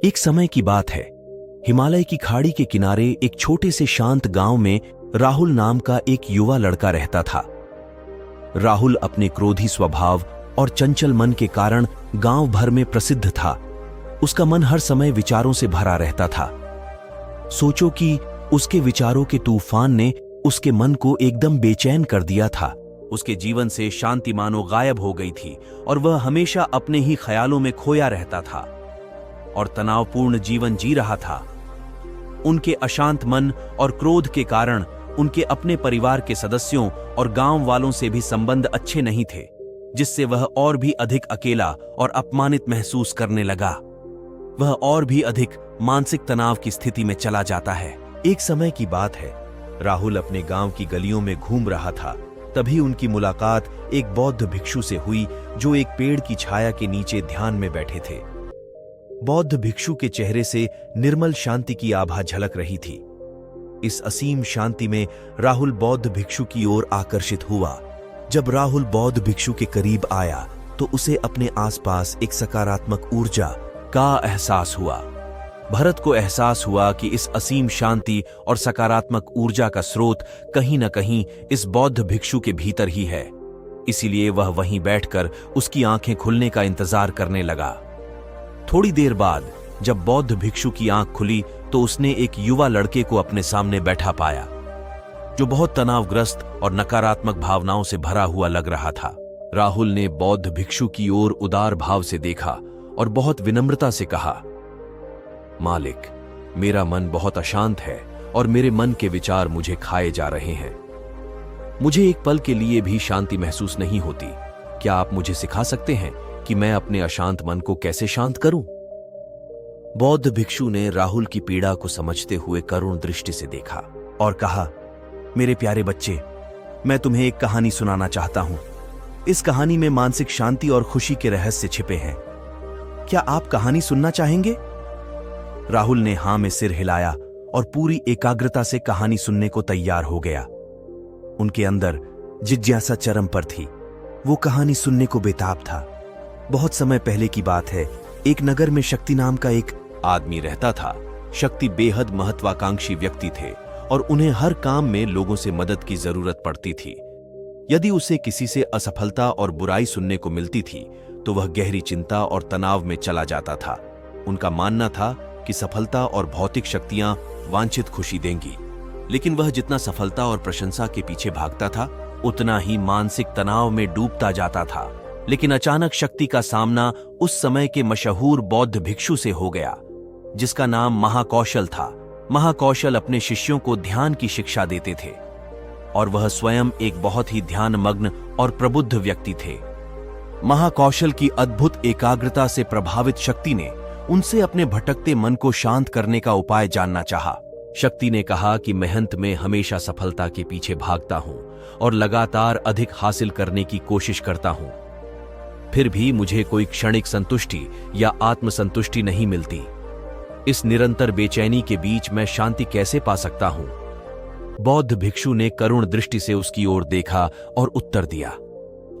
एक समय की बात है। हिमालय की खाड़ी के किनारे एक छोटे से शांत गांव में राहुल नाम का एक युवा लड़का रहता था। राहुल अपने क्रोधी स्वभाव और चंचल मन के कारण गांव भर में प्रसिद्ध था। उसका मन हर समय विचारों से भरा रहता था। सोचो कि उसके विचारों के तूफान ने उसके मन को एकदम बेचैन कर दिया था। उसके जीवन से शांति मानो गायब हो गई थी और वह हमेशा अपने ही ख्यालों में खोया रहता था और तनावपूर्ण जीवन जी रहा था। उनके अशांत मन और क्रोध के कारण उनके अपने परिवार के सदस्यों और गांव वालों से भी संबंध अच्छे नहीं थे, जिससे वह और भी अधिक अकेला और अपमानित महसूस करने लगा। वह और भी अधिक मानसिक तनाव की स्थिति में चला जाता है। एक समय की बात है, राहुल अपने गांव की गलियों में घूम रहा था। तभी उनकी मुलाकात एक बौद्ध भिक्षु से हुई जो एक पेड़ की छाया के नीचे ध्यान में बैठे थे। बौद्ध भिक्षु के चेहरे से निर्मल शांति की आभा झलक रही थी। इस असीम शांति में राहुल बौद्ध भिक्षु की ओर आकर्षित हुआ। जब राहुल बौद्ध भिक्षु के करीब आया तो उसे अपने आसपास एक सकारात्मक ऊर्जा का एहसास हुआ। भरत को एहसास हुआ कि इस असीम शांति और सकारात्मक ऊर्जा का स्रोत कहीं न कहीं इस बौद्ध भिक्षु के भीतर ही है। इसीलिए वह वहीं बैठकर उसकी आंखें खुलने का इंतजार करने लगा। थोड़ी देर बाद जब बौद्ध भिक्षु की आंख खुली तो उसने एक युवा लड़के को अपने सामने बैठा पाया, जो बहुत तनावग्रस्त और नकारात्मक भावनाओं से भरा हुआ लग रहा था। राहुल ने बौद्ध भिक्षु की ओर उदार भाव से देखा और बहुत विनम्रता से कहा, मालिक, मेरा मन बहुत अशांत है और मेरे मन के विचार मुझे खाए जा रहे हैं। मुझे एक पल के लिए भी शांति महसूस नहीं होती। क्या आप मुझे सिखा सकते हैं कि मैं अपने अशांत मन को कैसे शांत करूं? बौद्ध भिक्षु ने राहुल की पीड़ा को समझते हुए करुण दृष्टि से देखा और कहा, मेरे प्यारे बच्चे, मैं तुम्हें एक कहानी सुनाना चाहता हूं। इस कहानी में मानसिक शांति और खुशी के रहस्य छिपे हैं। क्या आप कहानी सुनना चाहेंगे? राहुल ने हां में सिर हिलाया और पूरी एकाग्रता से कहानी सुनने को तैयार हो गया। उनके अंदर जिज्ञासा चरम पर थी। वो कहानी सुनने को बेताब था। बहुत समय पहले की बात है। एक नगर में शक्ति नाम का एक आदमी रहता था। शक्ति बेहद महत्वाकांक्षी व्यक्ति थे और उन्हें हर काम में लोगों से मदद की जरूरत पड़ती थी। यदि उसे किसी से असफलता और बुराई सुनने को मिलती थी तो वह गहरी चिंता और तनाव में चला जाता था। उनका मानना था कि सफलता और भौतिक शक्तियां वांछित खुशी देंगी, लेकिन वह जितना सफलता और प्रशंसा के पीछे भागता था उतना ही मानसिक तनाव में डूबता जाता था। लेकिन अचानक शक्ति का सामना उस समय के मशहूर बौद्ध भिक्षु से हो गया, जिसका नाम महाकौशल था। महाकौशल अपने शिष्यों को ध्यान की शिक्षा देते थे और वह स्वयं एक बहुत ही ध्यानमग्न और प्रबुद्ध व्यक्ति थे। महाकौशल की अद्भुत एकाग्रता से प्रभावित शक्ति ने उनसे अपने भटकते मन को शांत करने का उपाय जानना चाहा। शक्ति ने कहा कि मेहनत में हमेशा सफलता के पीछे भागता हूं और लगातार अधिक हासिल करने की कोशिश करता हूं, फिर भी मुझे कोई क्षणिक संतुष्टि या आत्मसंतुष्टि नहीं मिलती। इस निरंतर बेचैनी के बीच मैं शांति कैसे पा सकता हूं? बौद्ध भिक्षु ने करुण दृष्टि से उसकी ओर देखा और उत्तर दिया,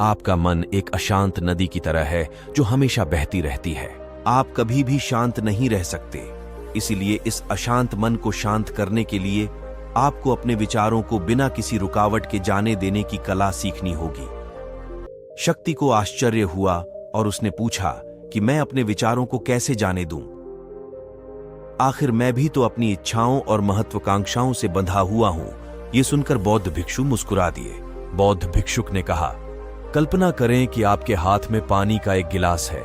आपका मन एक अशांत नदी की तरह है जो हमेशा बहती रहती है। आप कभी भी शांत नहीं रह सकते। इसीलिए इस अशांत मन को शांत करने के लिए आपको अपने विचारों को बिना किसी रुकावट के जाने देने की कला सीखनी होगी। शक्ति को आश्चर्य हुआ और उसने पूछा कि मैं अपने विचारों को कैसे जाने दूं? आखिर मैं भी तो अपनी इच्छाओं और महत्वाकांक्षाओं से बंधा हुआ हूं। यह सुनकर बौद्ध भिक्षु मुस्कुरा दिए। बौद्ध भिक्षुक ने कहा, कल्पना करें कि आपके हाथ में पानी का एक गिलास है।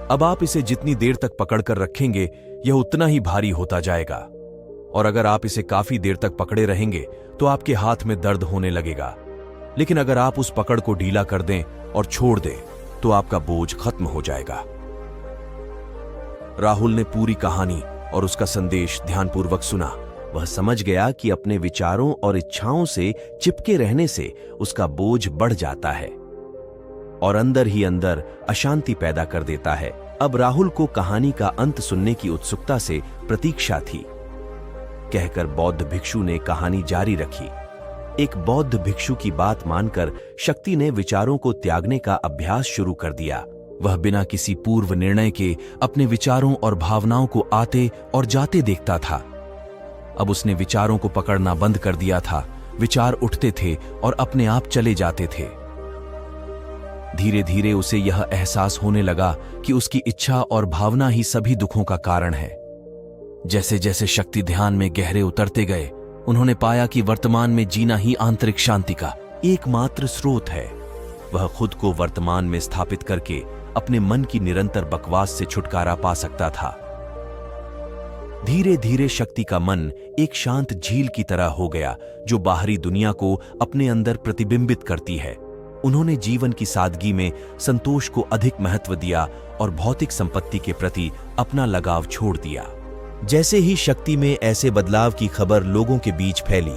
अब आप इसे जितनी देर तक पकड़कर रखेंगे यह उतना ही भारी होता जाएगा, और अगर आप इसे काफी देर तक पकड़े रहेंगे तो आपके हाथ में दर्द होने लगेगा। लेकिन अगर आप उस पकड़ को ढीला कर दें और छोड़ दें तो आपका बोझ खत्म हो जाएगा। राहुल ने पूरी कहानी और उसका संदेश ध्यानपूर्वक सुना। वह समझ गया कि अपने विचारों और इच्छाओं से चिपके रहने से उसका बोझ बढ़ जाता है और अंदर ही अंदर अशांति पैदा कर देता है। अब राहुल को कहानी का अंत सुनने की उत्सुकता से प्रतीक्षा थी। कहकर बौद्ध भिक्षु ने कहानी जारी रखी। एक बौद्ध भिक्षु की बात मानकर शक्ति ने विचारों को त्यागने का अभ्यास शुरू कर दिया। वह बिना किसी पूर्व निर्णय के अपने विचारों और भावनाओं को आते और जाते देखता था। अब उसने विचारों को पकड़ना बंद कर दिया था। विचार उठते थे और अपने आप चले जाते थे। धीरे धीरे उसे यह एहसास होने लगा कि उसकी इच्छा और भावना ही सभी दुखों का कारण है। जैसे जैसे शक्ति ध्यान में गहरे उतरते गए, उन्होंने पाया कि वर्तमान में जीना ही आंतरिक शांति का एकमात्र स्रोत है। वह खुद को वर्तमान में स्थापित करके अपने मन की निरंतर बकवास से छुटकारा पा सकता था। धीरे धीरे शक्ति का मन एक शांत झील की तरह हो गया, जो बाहरी दुनिया को अपने अंदर प्रतिबिंबित करती है। उन्होंने जीवन की सादगी में संतोष को अधिक महत्व दिया और भौतिक संपत्ति के प्रति अपना लगाव छोड़ दिया। जैसे ही शक्ति में ऐसे बदलाव की खबर लोगों के बीच फैली,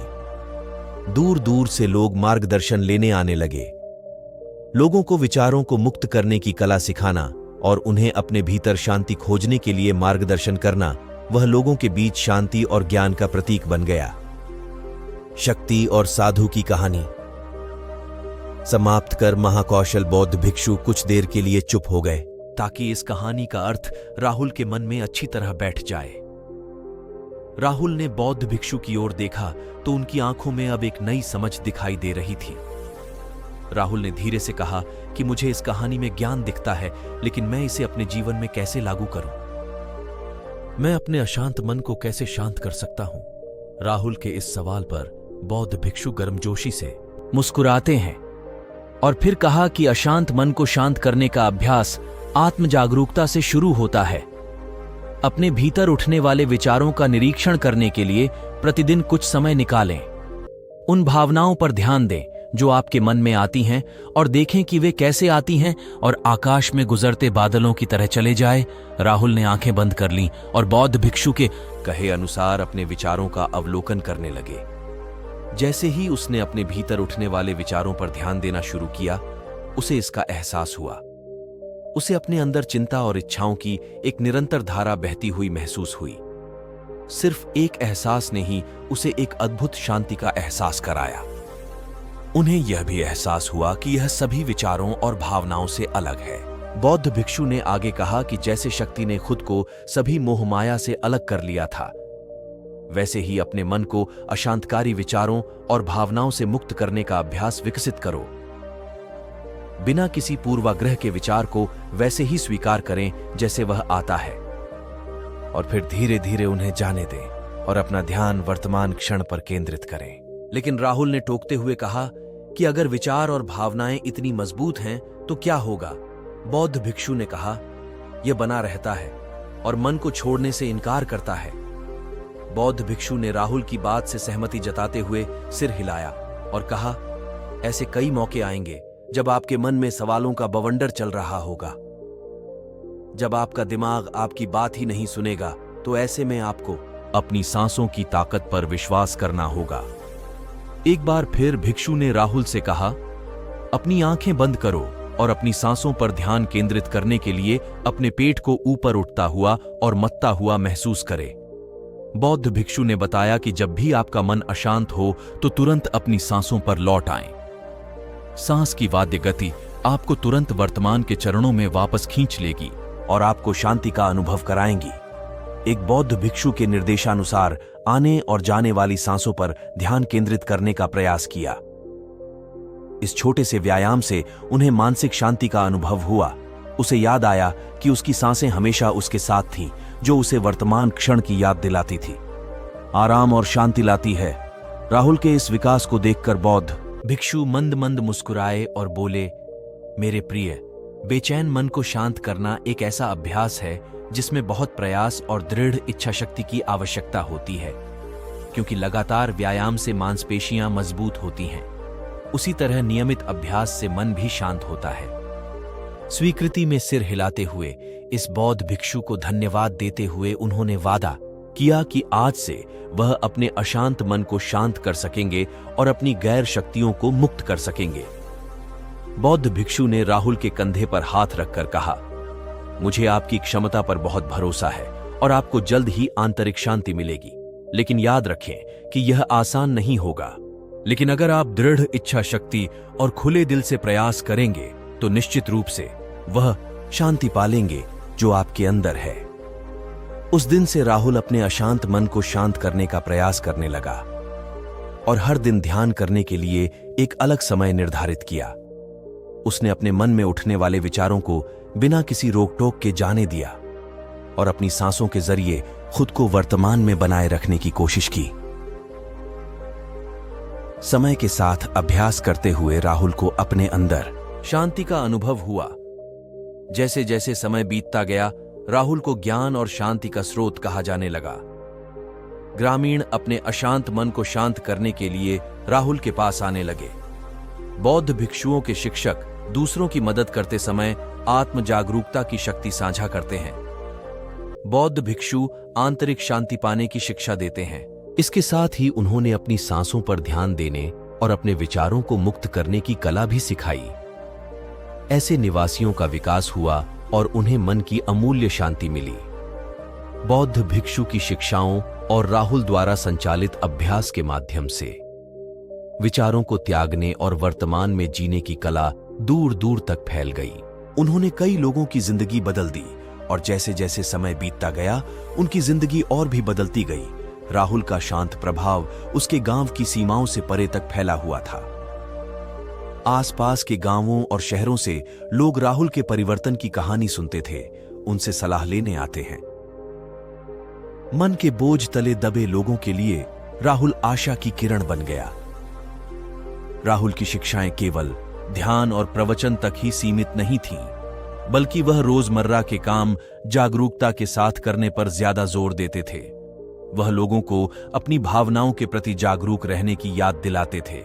दूर दूर से लोग मार्गदर्शन लेने आने लगे। लोगों को विचारों को मुक्त करने की कला सिखाना और उन्हें अपने भीतर शांति खोजने के लिए मार्गदर्शन करना, वह लोगों के बीच शांति और ज्ञान का प्रतीक बन गया। शक्ति और साधु की कहानी समाप्त कर महाकौशल बौद्ध भिक्षु कुछ देर के लिए चुप हो गए, ताकि इस कहानी का अर्थ राहुल के मन में अच्छी तरह बैठ जाए। राहुल ने बौद्ध भिक्षु की ओर देखा तो उनकी आंखों में अब एक नई समझ दिखाई दे रही थी। राहुल ने धीरे से कहा कि मुझे इस कहानी में ज्ञान दिखता है, लेकिन मैं इसे अपने जीवन में कैसे लागू करूं? मैं अपने अशांत मन को कैसे शांत कर सकता हूं? राहुल के इस सवाल पर बौद्ध भिक्षु गर्मजोशी से मुस्कुराते हैं और फिर कहा कि अशांत मन को शांत करने का अभ्यास आत्म जागरूकता से शुरू होता है। अपने भीतर उठने वाले विचारों का निरीक्षण करने के लिए प्रतिदिन कुछ समय निकालें। उन भावनाओं पर ध्यान दें जो आपके मन में आती हैं और देखें कि वे कैसे आती हैं और आकाश में गुजरते बादलों की तरह चले जाए। राहुल ने आंखें बंद कर लीं और बौद्ध भिक्षु के कहे अनुसार अपने विचारों का अवलोकन करने लगे। जैसे ही उसने अपने भीतर उठने वाले विचारों पर ध्यान देना शुरू किया, उसे इसका एहसास हुआ। उसे अपने अंदर चिंता और इच्छाओं की एक निरंतर धारा बहती हुई महसूस हुई। सिर्फ एक एहसास ने ही उसे एक अद्भुत शांति का एहसास कराया। उन्हें यह भी एहसास हुआ कि यह सभी विचारों और भावनाओं से अलग है। बौद्ध भिक्षु ने आगे कहा कि जैसे शक्ति ने खुद को सभी मोहमाया से अलग कर लिया था, वैसे ही अपने मन को अशांतकारी विचारों और भावनाओं से मुक्त करने का अभ्यास विकसित करो। बिना किसी पूर्वाग्रह के विचार को वैसे ही स्वीकार करें जैसे वह आता है, और फिर धीरे धीरे उन्हें जाने दें और अपना ध्यान वर्तमान क्षण पर केंद्रित करें। लेकिन राहुल ने टोकते हुए कहा कि अगर विचार और भावनाएं इतनी मजबूत हैं तो क्या होगा? बौद्ध भिक्षु ने कहा, यह बना रहता है और मन को छोड़ने से इनकार करता है। बौद्ध भिक्षु ने राहुल की बात से सहमति जताते हुए सिर हिलाया और कहा, ऐसे कई मौके आएंगे जब आपके मन में सवालों का बवंडर चल रहा होगा। जब आपका दिमाग आपकी बात ही नहीं सुनेगा, तो ऐसे में आपको अपनी सांसों की ताकत पर विश्वास करना होगा। एक बार फिर भिक्षु ने राहुल से कहा, अपनी आंखें बंद करो और अपनी सांसों पर ध्यान केंद्रित करने के लिए अपने पेट को ऊपर उठता हुआ और मत्ता हुआ महसूस करें। बौद्ध भिक्षु ने बताया कि जब भी आपका मन अशांत हो तो तुरंत अपनी सांसों पर लौट आएं। सांस की वाद्य गति आपको तुरंत वर्तमान के चरणों में वापस खींच लेगी और आपको शांति का अनुभव कराएंगी। एक बौद्ध भिक्षु के निर्देशानुसार आने और जाने वाली सांसों पर ध्यान केंद्रित करने का प्रयास किया। इस छोटे से व्यायाम से उन्हें मानसिक शांति का अनुभव हुआ। उसे याद आया कि उसकी सांसें हमेशा उसके साथ थीं, जो उसे वर्तमान क्षण की याद दिलाती थी, आराम और शांति लाती है। राहुल के इस विकास को देखकर बौद्ध भिक्षु मंद मंद मुस्कुराए और बोले, मेरे प्रिय, बेचैन मन को शांत करना एक ऐसा अभ्यास है जिसमें बहुत प्रयास और दृढ़ इच्छा शक्ति की आवश्यकता होती है, क्योंकि लगातार व्यायाम से मांसपेशियां मजबूत होती हैं। उसी तरह नियमित अभ्यास से मन भी शांत होता है। स्वीकृति में सिर हिलाते हुए इस बौद्ध भिक्षु को धन्यवाद देते हुए उन्होंने वादा किया कि आज से वह अपने अशांत मन को शांत कर सकेंगे और अपनी गैर शक्तियों को मुक्त कर सकेंगे। बौद्ध भिक्षु ने राहुल के कंधे पर हाथ रखकर कहा, मुझे आपकी क्षमता पर बहुत भरोसा है और आपको जल्द ही आंतरिक शांति मिलेगी। लेकिन याद रखें कि यह आसान नहीं होगा, लेकिन अगर आप दृढ़ इच्छा शक्ति और खुले दिल से प्रयास करेंगे तो निश्चित रूप से वह शांति पालेंगे जो आपके अंदर है। उस दिन से राहुल अपने अशांत मन को शांत करने का प्रयास करने लगा और हर दिन ध्यान करने के लिए एक अलग समय निर्धारित किया। उसने अपने मन में उठने वाले विचारों को बिना किसी रोक टोक के जाने दिया और अपनी सांसों के जरिए खुद को वर्तमान में बनाए रखने की कोशिश की। समय के साथ अभ्यास करते हुए राहुल को अपने अंदर शांति का अनुभव हुआ। जैसे जैसे समय बीतता गया, राहुल को ज्ञान और शांति का स्रोत कहा जाने लगा। ग्रामीण अपने अशांत मन को शांत करने के लिए राहुल के पास आने लगे। बौद्ध भिक्षुओं के शिक्षक दूसरों की मदद करते समय आत्म जागरूकता की शक्ति साझा करते हैं। बौद्ध भिक्षु आंतरिक शांति पाने की शिक्षा देते हैं। इसके साथ ही उन्होंने अपनी सांसों पर ध्यान देने और अपने विचारों को मुक्त करने की कला भी सिखाई। ऐसे निवासियों का विकास हुआ और उन्हें मन की अमूल्य शांति मिली। बौद्ध भिक्षु की शिक्षाओं और राहुल द्वारा संचालित अभ्यास के माध्यम से विचारों को त्यागने और वर्तमान में जीने की कला दूर दूर तक फैल गई। उन्होंने कई लोगों की जिंदगी बदल दी और जैसे जैसे समय बीतता गया, उनकी जिंदगी और भी बदलती गई। राहुल का शांत प्रभाव उसके गांव की सीमाओं से परे तक फैला हुआ था। आसपास के गांवों और शहरों से लोग राहुल के परिवर्तन की कहानी सुनते थे, उनसे सलाह लेने आते हैं। मन के बोझ तले दबे लोगों के लिए राहुल आशा की किरण बन गया। राहुल की शिक्षाएं केवल ध्यान और प्रवचन तक ही सीमित नहीं थीं, बल्कि वह रोजमर्रा के काम जागरूकता के साथ करने पर ज्यादा जोर देते थे। वह लोगों को अपनी भावनाओं के प्रति जागरूक रहने की याद दिलाते थे।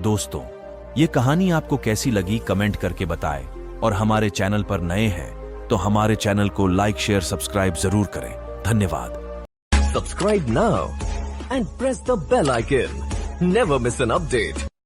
दोस्तों, ये कहानी आपको कैसी लगी कमेंट करके बताएं और हमारे चैनल पर नए हैं तो हमारे चैनल को लाइक, शेयर, सब्सक्राइब जरूर करें। धन्यवाद। Subscribe now and press the bell icon. Never miss an update.